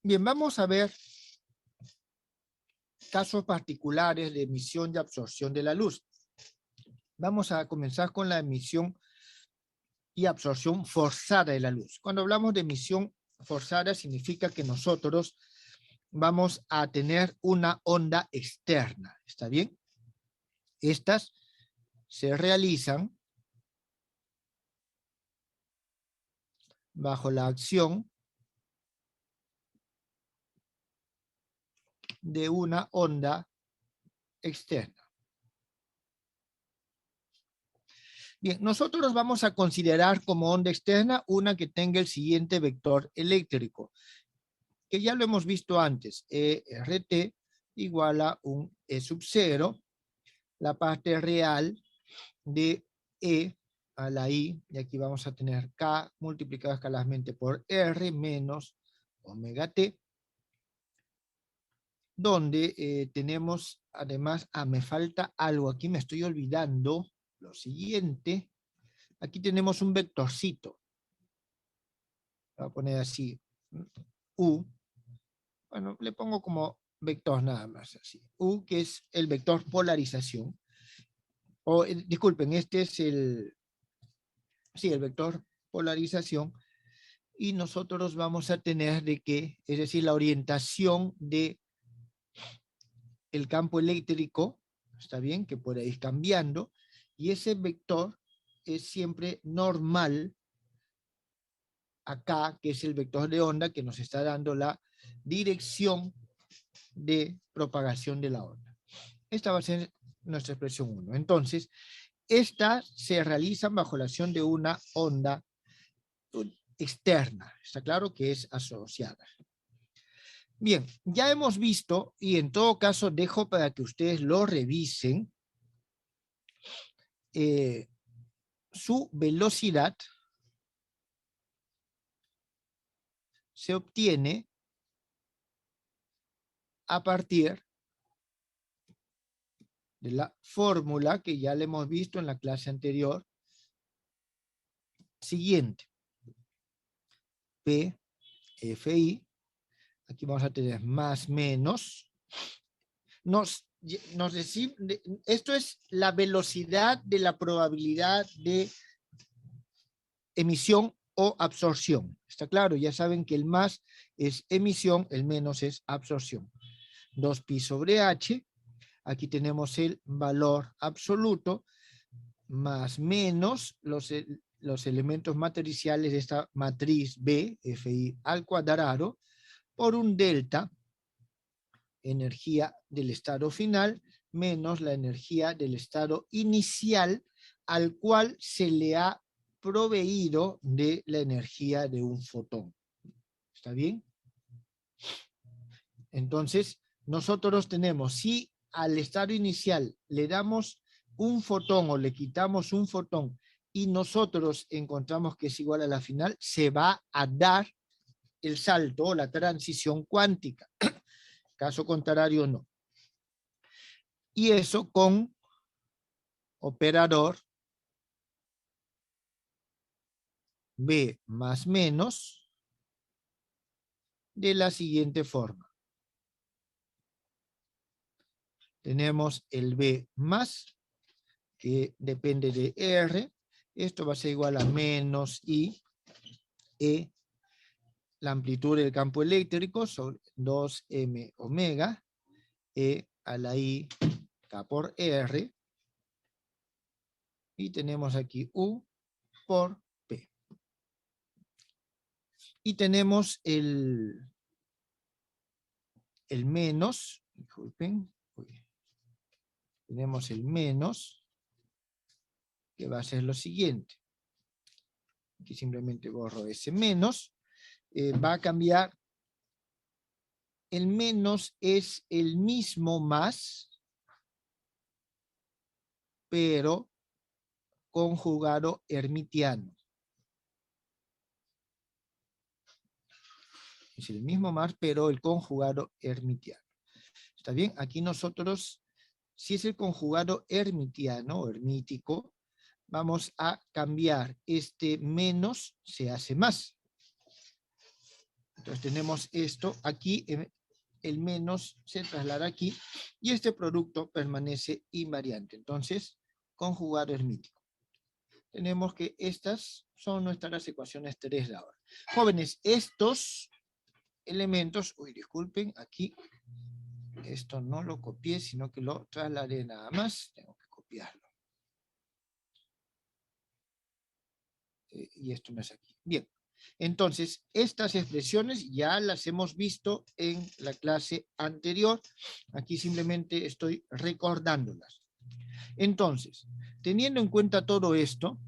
Bien, vamos a ver casos particulares de emisión y absorción de la luz. Vamos a comenzar con la emisión y absorción forzada de la luz. Cuando hablamos de emisión forzada significa que nosotros vamos a tener una onda externa, ¿está bien? Estas se realizan bajo la acción de una onda externa. Bien, nosotros vamos a considerar como onda externa una que tenga el siguiente vector eléctrico, que ya lo hemos visto antes, ERT igual a un E sub 0, la parte real de E a la I, y aquí vamos a tener K multiplicado escalarmente por R menos omega T, donde tenemos además, me falta algo, aquí me estoy olvidando, lo siguiente, aquí tenemos un vectorcito, voy a poner así, U, bueno, le pongo como vector nada más, así, U, que es el vector polarización, o disculpen, este es el vector polarización, y nosotros vamos a tener de que, es decir, la orientación de el campo eléctrico, está bien, que puede ir cambiando, y ese vector es siempre normal acá, que es el vector de onda que nos está dando la dirección de propagación de la onda. Esta va a ser nuestra expresión 1. Entonces, estas se realizan bajo la acción de una onda externa. Está claro que es asociada. Bien, ya hemos visto, y en todo caso dejo para que ustedes lo revisen, su velocidad se obtiene a partir de la fórmula que ya le hemos visto en la clase anterior, siguiente. P, FI, aquí vamos a tener más menos, esto es la velocidad de la probabilidad de emisión o absorción. ¿Está claro? Ya saben que el más es emisión, el menos es absorción. 2pi sobre h, aquí tenemos el valor absoluto, más menos los elementos matriciales de esta matriz B, Fi al cuadrado, por un delta, energía del estado final, menos la energía del estado inicial, al cual se le ha proveído de la energía de un fotón. ¿Está bien? Entonces, nosotros tenemos, si al estado inicial le damos un fotón o le quitamos un fotón y nosotros encontramos que es igual a la final, se va a dar el salto o la transición cuántica. Caso contrario, no. Y eso con operador B más menos de la siguiente forma. Tenemos el B más, que depende de R. Esto va a ser igual a menos I, E, la amplitud del campo eléctrico sobre 2m omega, E a la I, K por R. Y tenemos aquí U por P. Y tenemos el menos, disculpen, tenemos el menos, que va a ser lo siguiente. Aquí simplemente borro ese menos. Va a cambiar. El menos es el mismo más, pero conjugado hermitiano. Es el mismo más, pero el conjugado hermitiano. ¿Está bien? Aquí nosotros, si es el conjugado hermitiano o hermítico, vamos a cambiar este menos, se hace más. Entonces tenemos esto aquí, el menos se traslada aquí, y este producto permanece invariante. Entonces, conjugar hermítico. Tenemos que estas son nuestras ecuaciones 3 de ahora. Jóvenes, estos elementos, disculpen, aquí, esto no lo copié, sino que lo trasladé nada más, tengo que copiarlo. Y esto no es aquí. Bien, entonces, estas expresiones ya las hemos visto en la clase anterior. Aquí simplemente estoy recordándolas. Entonces, teniendo en cuenta todo esto,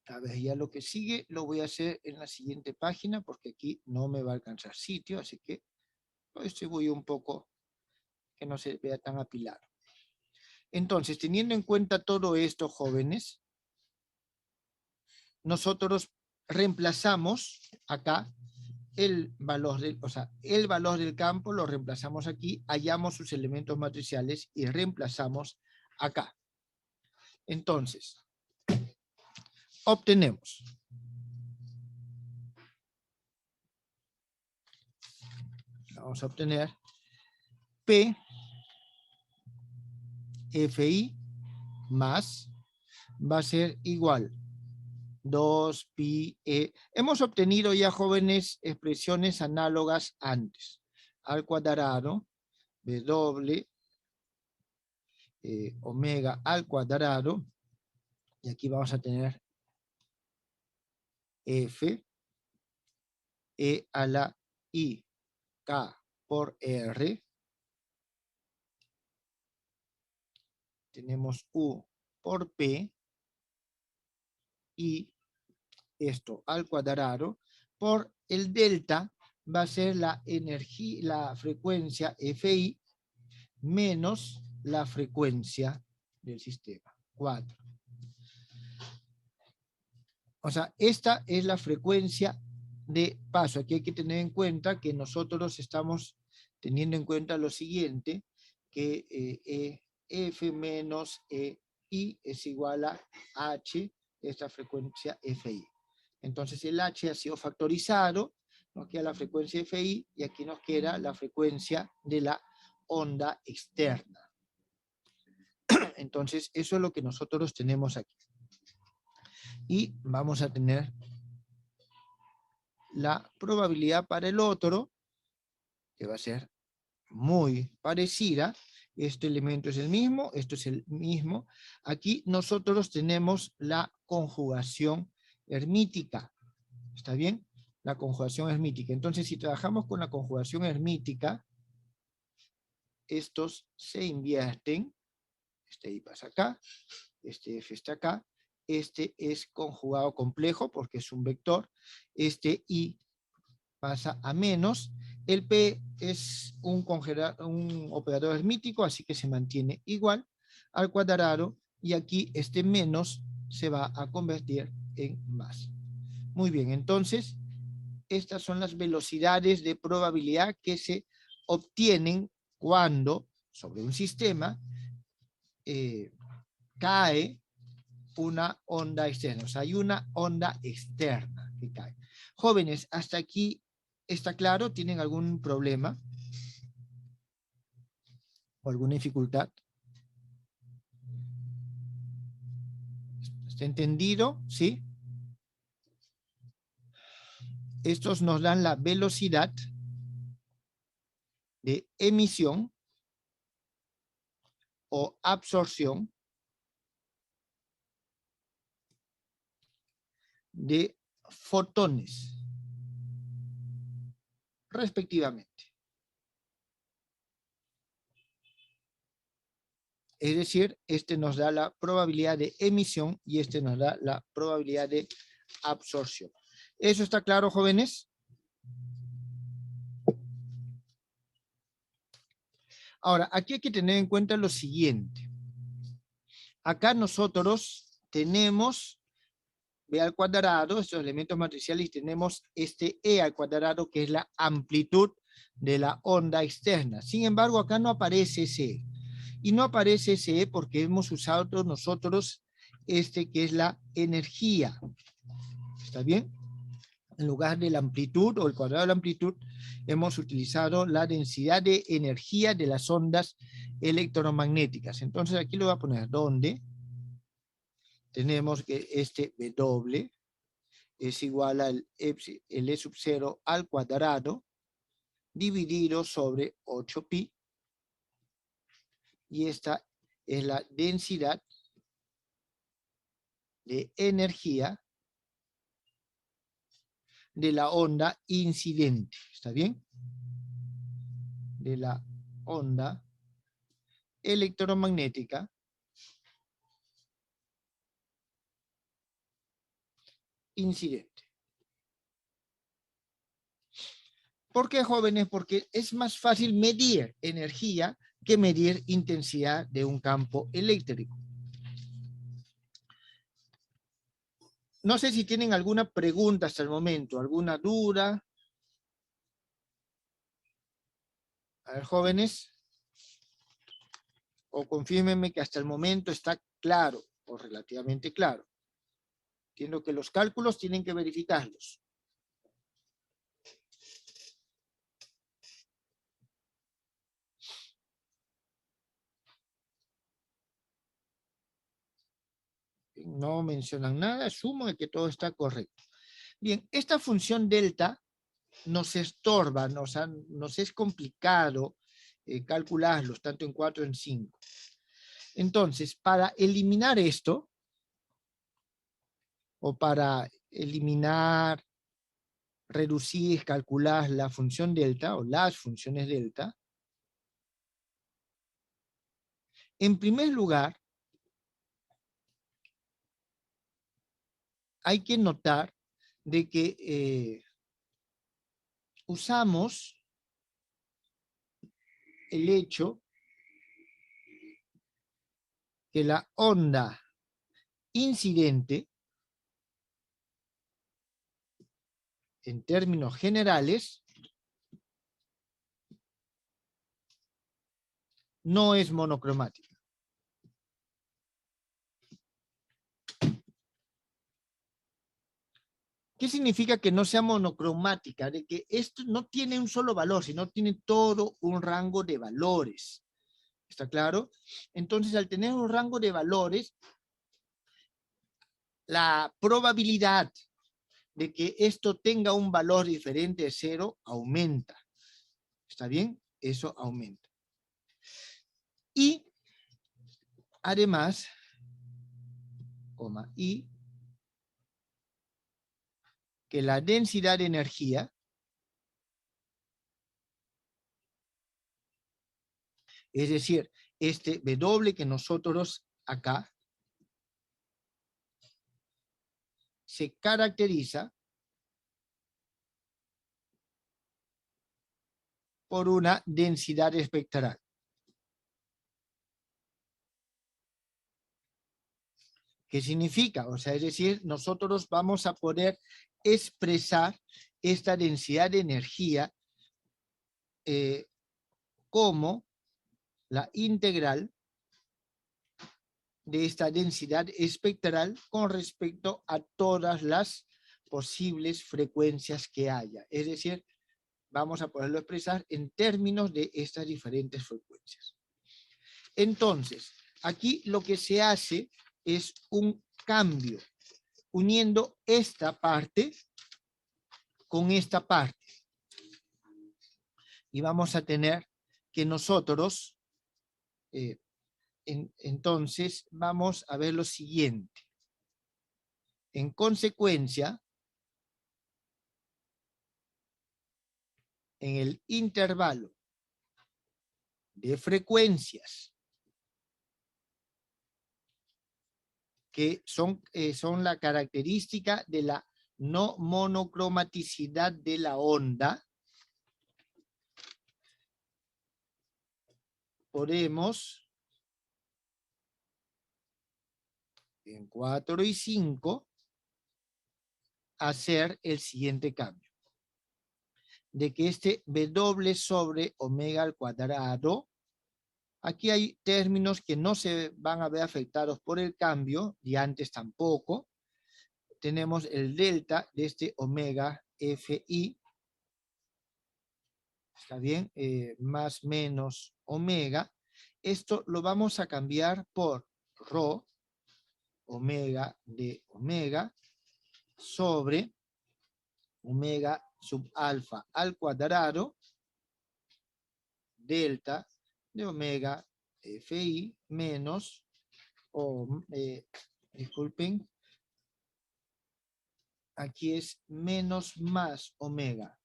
a ver, ya lo que sigue lo voy a hacer en la siguiente página, porque aquí no me va a alcanzar sitio, así que voy un poco que no se vea tan apilado. Entonces, teniendo en cuenta todo esto, jóvenes, nosotros reemplazamos acá el valor del campo, lo reemplazamos aquí, hallamos sus elementos matriciales y reemplazamos acá. Entonces, obtenemos vamos a obtener P Fi más va a ser igual 2pi e. Hemos obtenido ya, jóvenes, expresiones análogas antes. Al cuadrado, W, omega al cuadrado, y aquí vamos a tener F, E a la I, K por R. Tenemos U por P, y esto al cuadrado, por el delta va a ser la energía, la frecuencia Fi menos la frecuencia del sistema, 4. O sea, esta es la frecuencia de paso. Aquí hay que tener en cuenta que nosotros estamos teniendo en cuenta lo siguiente, que F menos I es igual a H, esta frecuencia Fi. Entonces el H ha sido factorizado, nos queda la frecuencia Fi y aquí nos queda la frecuencia de la onda externa. Entonces eso es lo que nosotros tenemos aquí. Y vamos a tener la probabilidad para el otro, que va a ser muy parecida. Este elemento es el mismo, esto es el mismo. Aquí nosotros tenemos la conjugación hermítica. ¿Está bien? La conjugación hermítica. Entonces, si trabajamos con la conjugación hermítica, estos se invierten. Este I pasa acá, este F está acá. Este es conjugado complejo porque es un vector. Este I pasa a menos. El P es un operador hermítico, así que se mantiene igual al cuadrado, y aquí este menos se va a convertir en más. Muy bien, entonces estas son las velocidades de probabilidad que se obtienen cuando sobre un sistema cae una onda externa. O sea, hay una onda externa que cae. Jóvenes, hasta aquí está claro. ¿Tienen algún problema o alguna dificultad? ¿Está entendido? ¿Sí? Estos nos dan la velocidad de emisión o absorción de fotones, respectivamente. Es decir, este nos da la probabilidad de emisión y este nos da la probabilidad de absorción. ¿Eso está claro, jóvenes? Ahora, aquí hay que tener en cuenta lo siguiente. Acá nosotros tenemos B al cuadrado, estos elementos matriciales, y tenemos este E al cuadrado, que es la amplitud de la onda externa. Sin embargo, acá no aparece ese E. Y no aparece ese E porque hemos usado nosotros que es la energía. ¿Está bien? en lugar de la amplitud o el cuadrado de la amplitud, hemos utilizado la densidad de energía de las ondas electromagnéticas. Entonces aquí lo voy a poner donde tenemos que este W es igual al el E sub 0 al cuadrado dividido sobre 8pi. Y esta es la densidad de energía de la onda incidente. ¿Está bien? De la onda electromagnética incidente. ¿Por qué, jóvenes? Porque es más fácil medir energía que medir intensidad de un campo eléctrico. No sé si tienen alguna pregunta hasta el momento, alguna duda. A ver, jóvenes, o confírmenme que hasta el momento está claro, o relativamente claro. Entiendo que los cálculos tienen que verificarlos. No mencionan nada, asumo de que todo está correcto. Bien, esta función delta nos estorba, nos es complicado calcularlos, tanto en 4 en 5. Entonces, para eliminar esto, o para eliminar, reducir, calcular la función delta, o las funciones delta, en primer lugar, hay que notar de que usamos el hecho que la onda incidente, en términos generales, no es monocromática. ¿Qué significa que no sea monocromática? De que esto no tiene un solo valor, sino tiene todo un rango de valores. ¿Está claro? Entonces, al tener un rango de valores, la probabilidad de que esto tenga un valor diferente de 0 aumenta. ¿Está bien? Eso aumenta. Y, además, y que la densidad de energía es decir, este W que nosotros acá se caracteriza por una densidad espectral. ¿Qué significa? O sea, es decir, nosotros vamos a poder expresar esta densidad de energía como la integral de esta densidad espectral con respecto a todas las posibles frecuencias que haya. Es decir, vamos a poderlo expresar en términos de estas diferentes frecuencias. Entonces, aquí lo que se hace es un cambio, uniendo esta parte con esta parte. Y vamos a tener que nosotros, entonces, vamos a ver lo siguiente. En consecuencia, en el intervalo de frecuencias que son la característica de la no monocromaticidad de la onda, podemos en 4 y 5 hacer el siguiente cambio. De que este W sobre omega al cuadrado, aquí hay términos que no se van a ver afectados por el cambio, y antes tampoco. Tenemos el delta de este omega FI, está bien, más menos omega. Esto lo vamos a cambiar por rho, omega de omega, sobre omega sub alfa al cuadrado, delta de omega FI menos, disculpen, aquí es menos más omega.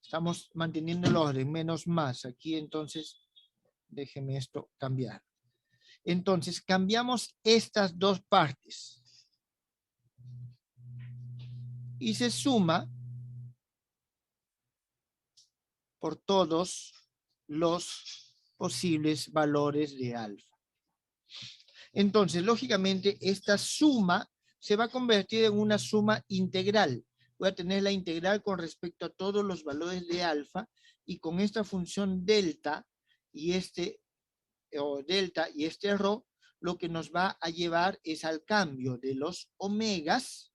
Estamos manteniendo el orden, menos más. Aquí entonces, déjenme esto cambiar. Entonces, cambiamos estas dos partes. Y se suma por todos los posibles valores de alfa. Entonces, lógicamente, esta suma se va a convertir en una suma integral. Voy a tener la integral con respecto a todos los valores de alfa, y con esta función delta y este rho, lo que nos va a llevar es al cambio de los omegas.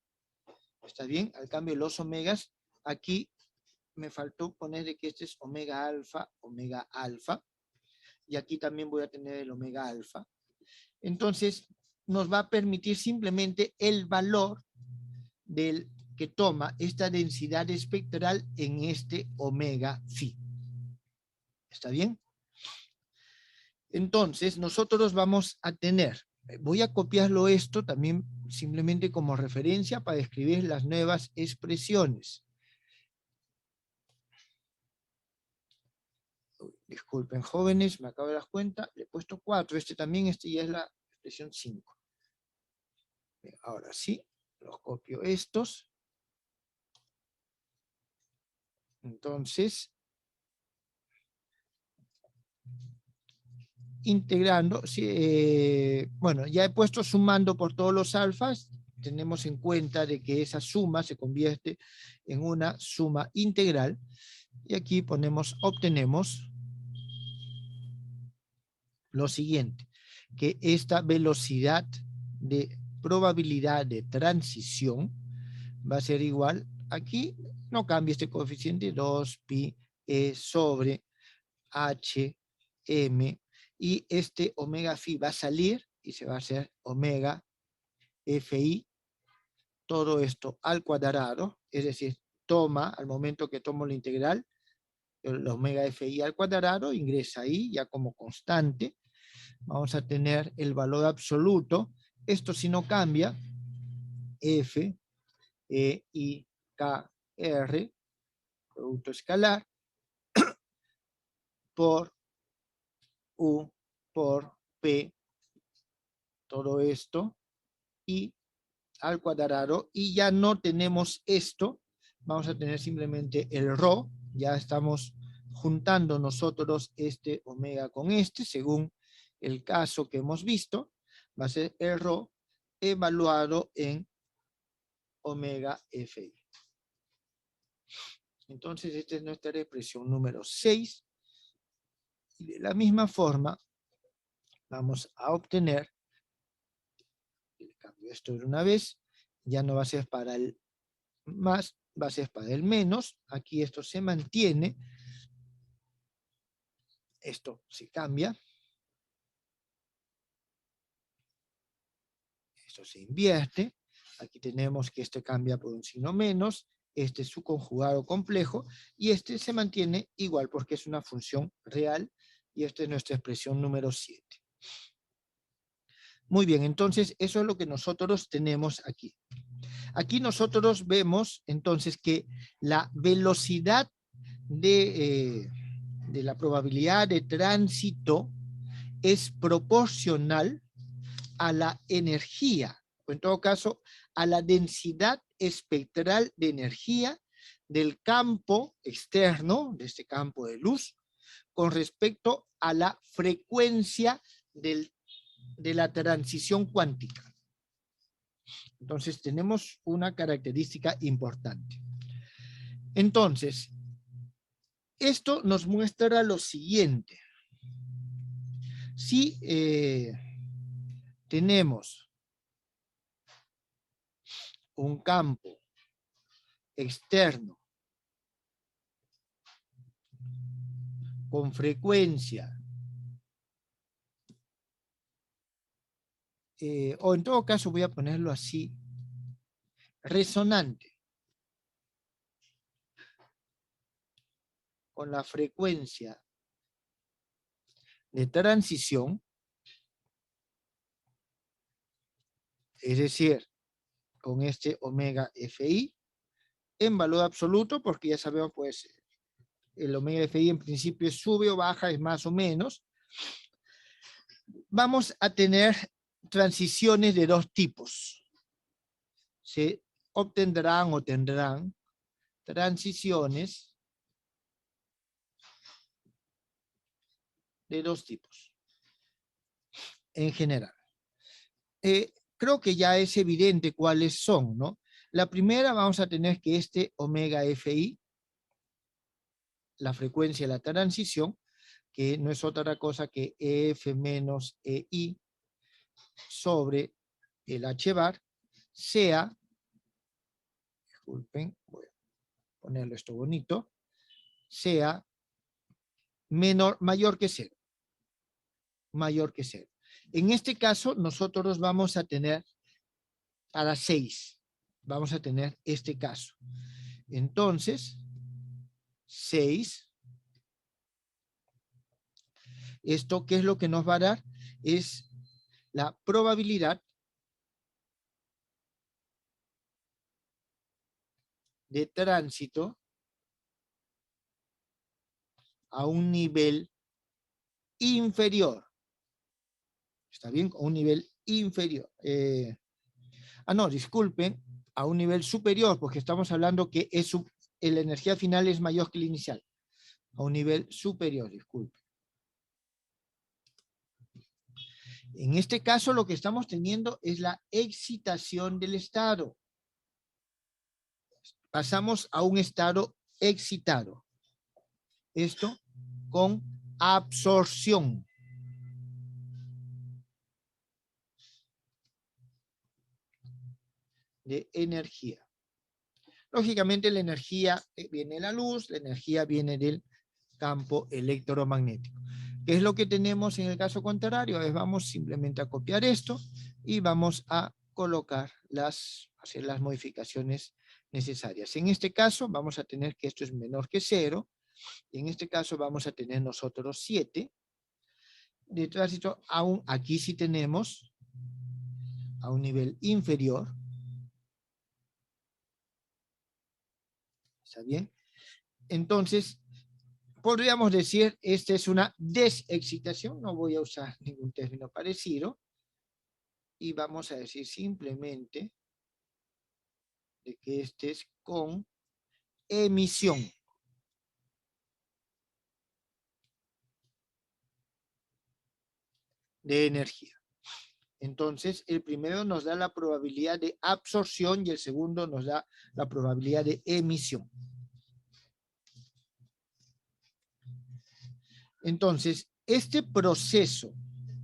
¿Está bien? Al cambio de los omegas. Aquí me faltó poner de que este es omega alfa, y aquí también voy a tener el omega alfa. Entonces, nos va a permitir simplemente el valor del que toma esta densidad espectral en este omega phi. ¿Está bien? Entonces, nosotros vamos a tener, voy a copiarlo esto también simplemente como referencia para describir las nuevas expresiones. Disculpen, jóvenes, me acabo de dar cuenta, le he puesto 4, este ya es la expresión 5. Ahora sí, los copio estos. Entonces, integrando, bueno, ya he puesto sumando por todos los alfas, tenemos en cuenta de que esa suma se convierte en una suma integral, y aquí obtenemos lo siguiente, que esta velocidad de probabilidad de transición va a ser igual, aquí no cambia este coeficiente, 2pi e sobre h m, y este omega phi va a salir y se va a hacer omega fi, todo esto al cuadrado, es decir, al momento que tomo la integral, el omega fi al cuadrado ingresa ahí ya como constante. Vamos a tener el valor absoluto, esto si no cambia, f, e, i, k, r, producto escalar, por u, por p, todo esto, y al cuadrado, y ya no tenemos esto, vamos a tener simplemente el rho, ya estamos juntando nosotros este omega con este, según el caso que hemos visto, va a ser el rho evaluado en omega fi. Entonces, esta es nuestra expresión número 6, y de la misma forma vamos a obtener, cambio esto de una vez, ya no va a ser para el más, va a ser para el menos, aquí esto se mantiene, esto se cambia, esto se invierte, aquí tenemos que este cambia por un signo menos, este es su conjugado complejo, y este se mantiene igual porque es una función real, y esta es nuestra expresión número 7. Muy bien, entonces eso es lo que nosotros tenemos aquí. Aquí nosotros vemos entonces que la velocidad de la probabilidad de tránsito es proporcional a la energía, o en todo caso, a la densidad espectral de energía del campo externo, de este campo de luz, con respecto a la frecuencia de la transición cuántica. Entonces, tenemos una característica importante. Entonces, esto nos muestra lo siguiente. Si tenemos un campo externo con frecuencia, o en todo caso voy a ponerlo así, resonante con la frecuencia de transición, es decir, con este omega FI, en valor absoluto, porque ya sabemos, pues, el omega FI en principio sube o baja, es más o menos. Vamos a tener transiciones de dos tipos. Se obtendrán o tendrán transiciones de dos tipos, en general. Creo que ya es evidente cuáles son, ¿no? La primera vamos a tener que este omega FI, la frecuencia de la transición, que no es otra cosa que F menos EI sobre el H bar, sea, disculpen, voy a ponerlo esto bonito, sea mayor que cero. Mayor que cero. En este caso, nosotros vamos a tener para 6. Vamos a tener este caso. Entonces, 6. ¿Esto qué es lo que nos va a dar? Es la probabilidad de tránsito a un nivel inferior. ¿Está bien? A un nivel inferior. No, disculpen, a un nivel superior, porque estamos hablando que la energía final es mayor que la inicial. A un nivel superior, disculpen. En este caso lo que estamos teniendo es la excitación del estado. Pasamos a un estado excitado. Esto con absorción. De energía. Lógicamente la energía viene de la luz, la energía viene del campo electromagnético. ¿Qué es lo que tenemos en el caso contrario? Vamos simplemente a copiar esto y vamos a colocar hacer las modificaciones necesarias. En este caso vamos a tener que esto es menor que 0. Y en este caso vamos a tener nosotros 7 de tránsito. Aún aquí sí tenemos a un nivel inferior. ¿Está bien? Entonces, podríamos decir, esta es una desexcitación, no voy a usar ningún término parecido, y vamos a decir simplemente de que este es con emisión. De energía. Entonces, el primero nos da la probabilidad de absorción y el segundo nos da la probabilidad de emisión. Entonces, este proceso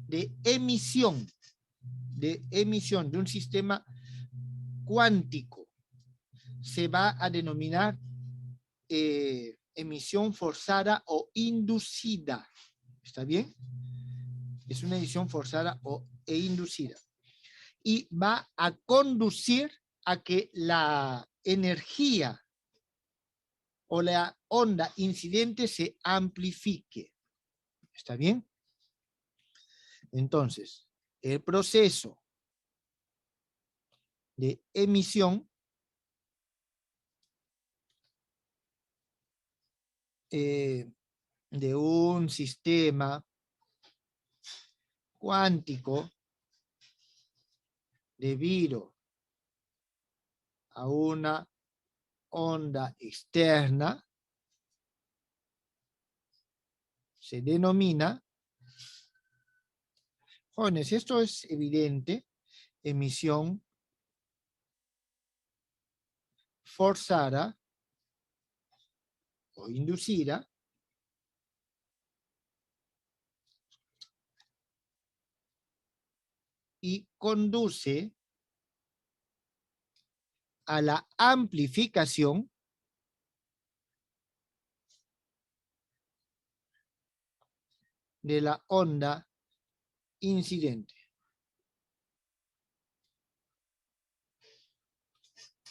de emisión de un sistema cuántico se va a denominar emisión forzada o inducida. ¿Está bien? Es una emisión forzada e inducida. Y va a conducir a que la energía o la onda incidente se amplifique. ¿Está bien? Entonces, el proceso de emisión de un sistema cuántico debido a una onda externa se denomina, jóvenes, esto es evidente, emisión forzada o inducida y conduce a la amplificación de la onda incidente.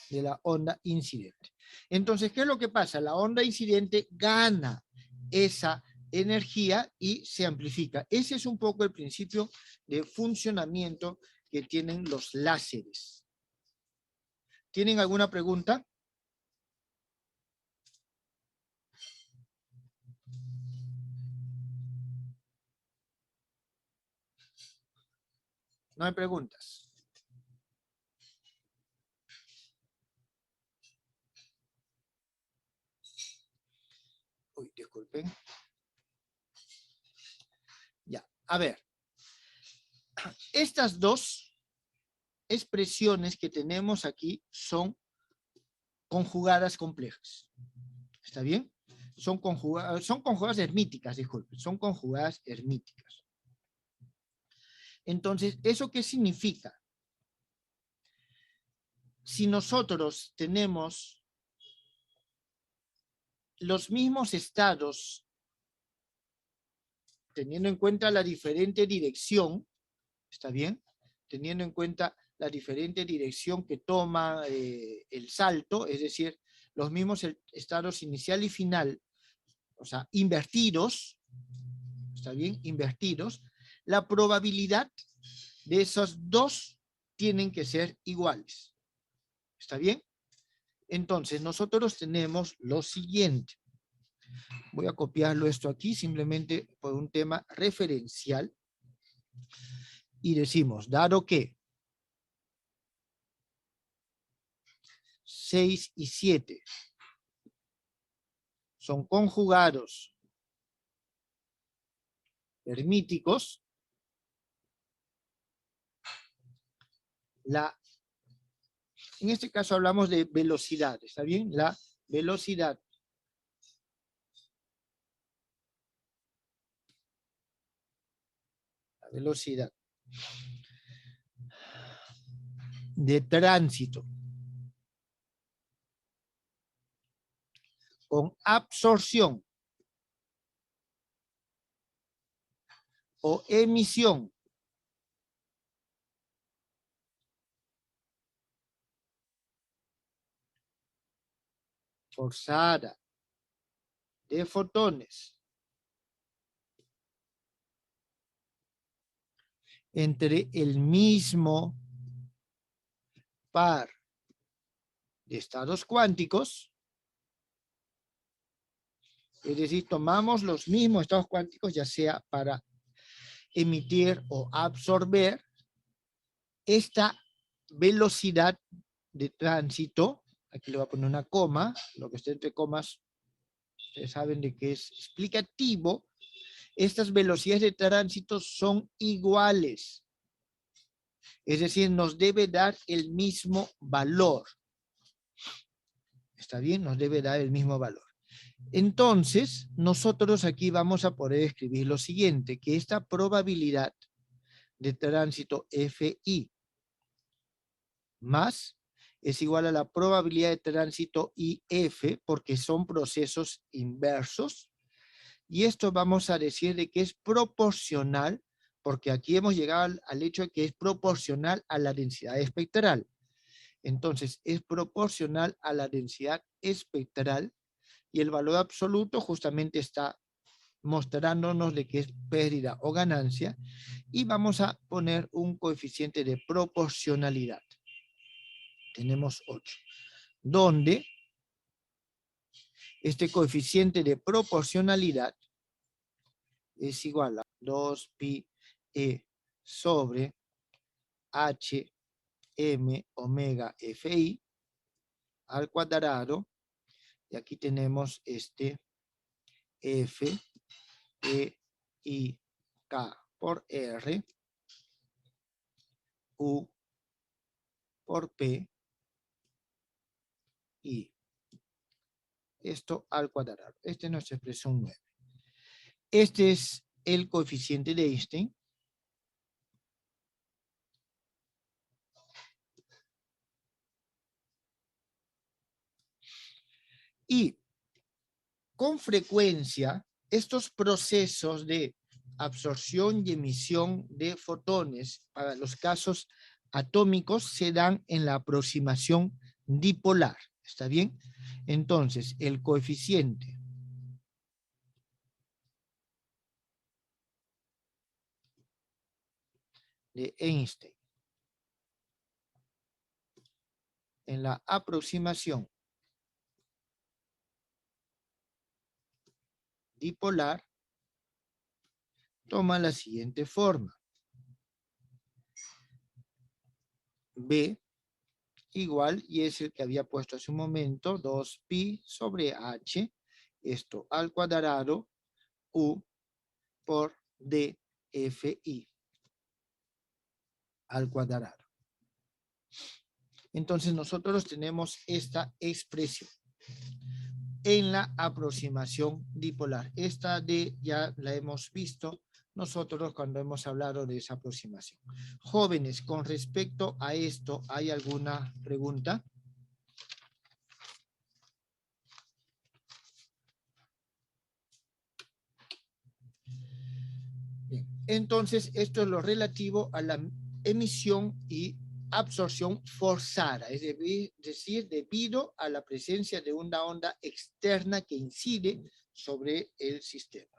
De la onda incidente. Entonces, ¿qué es lo que pasa? La onda incidente gana esa energía y se amplifica. Ese es un poco el principio de funcionamiento que tienen los láseres. ¿Tienen alguna pregunta? No hay preguntas. Uy, disculpen. Ya, a ver. Estas dos expresiones que tenemos aquí son conjugadas complejas. ¿Está bien? Son conjugadas hermíticas, disculpen. Son conjugadas hermíticas. Entonces, ¿eso qué significa? Si nosotros tenemos los mismos estados, teniendo en cuenta la diferente dirección, ¿está bien? Teniendo en cuenta la diferente dirección que toma el salto, es decir, los mismos estados inicial y final, o sea, invertidos, ¿está bien? Invertidos, la probabilidad de esos dos tienen que ser iguales. ¿Está bien? Entonces, nosotros tenemos lo siguiente. Voy a copiarlo esto aquí simplemente por un tema referencial. Y decimos, dado que 6 y 7 son conjugados hermíticos, en este caso hablamos de velocidad, ¿está bien? La velocidad de tránsito con absorción o emisión forzada de fotones entre el mismo par de estados cuánticos, es decir, tomamos los mismos estados cuánticos, ya sea para emitir o absorber, esta velocidad de tránsito, aquí le voy a poner una coma, lo que está entre comas, ustedes saben de que es explicativo, estas velocidades de tránsito son iguales. Es decir, nos debe dar el mismo valor. ¿Está bien? Nos debe dar el mismo valor. Entonces, nosotros aquí vamos a poder escribir lo siguiente, que esta probabilidad de tránsito Fi más es igual a la probabilidad de tránsito IF, porque son procesos inversos, y esto vamos a decir de que es proporcional, porque aquí hemos llegado al hecho de que es proporcional a la densidad espectral. Entonces, es proporcional a la densidad espectral, y el valor absoluto justamente está mostrándonos de que es pérdida o ganancia, y vamos a poner un coeficiente de proporcionalidad. Tenemos 8, donde este coeficiente de proporcionalidad es igual a 2pi e sobre h m omega fi al cuadrado, y aquí tenemos este f e i k por r, u por p, i. Esto al cuadrado. Esta es nuestra expresión 9. Este es el coeficiente de Einstein. Y con frecuencia, estos procesos de absorción y emisión de fotones para los casos atómicos se dan en la aproximación dipolar. ¿Está bien? Entonces, el coeficiente de Einstein en la aproximación dipolar toma la siguiente forma. B igual, y es el que había puesto hace un momento, 2pi sobre h, esto al cuadrado, u por dfi al cuadrado. Entonces nosotros tenemos esta expresión en la aproximación dipolar. Esta D ya la hemos visto nosotros cuando hemos hablado de esa aproximación. Jóvenes, con respecto a esto, ¿hay alguna pregunta? Bien. Entonces, esto es lo relativo a la emisión y absorción forzada, es decir, debido a la presencia de una onda externa que incide sobre el sistema.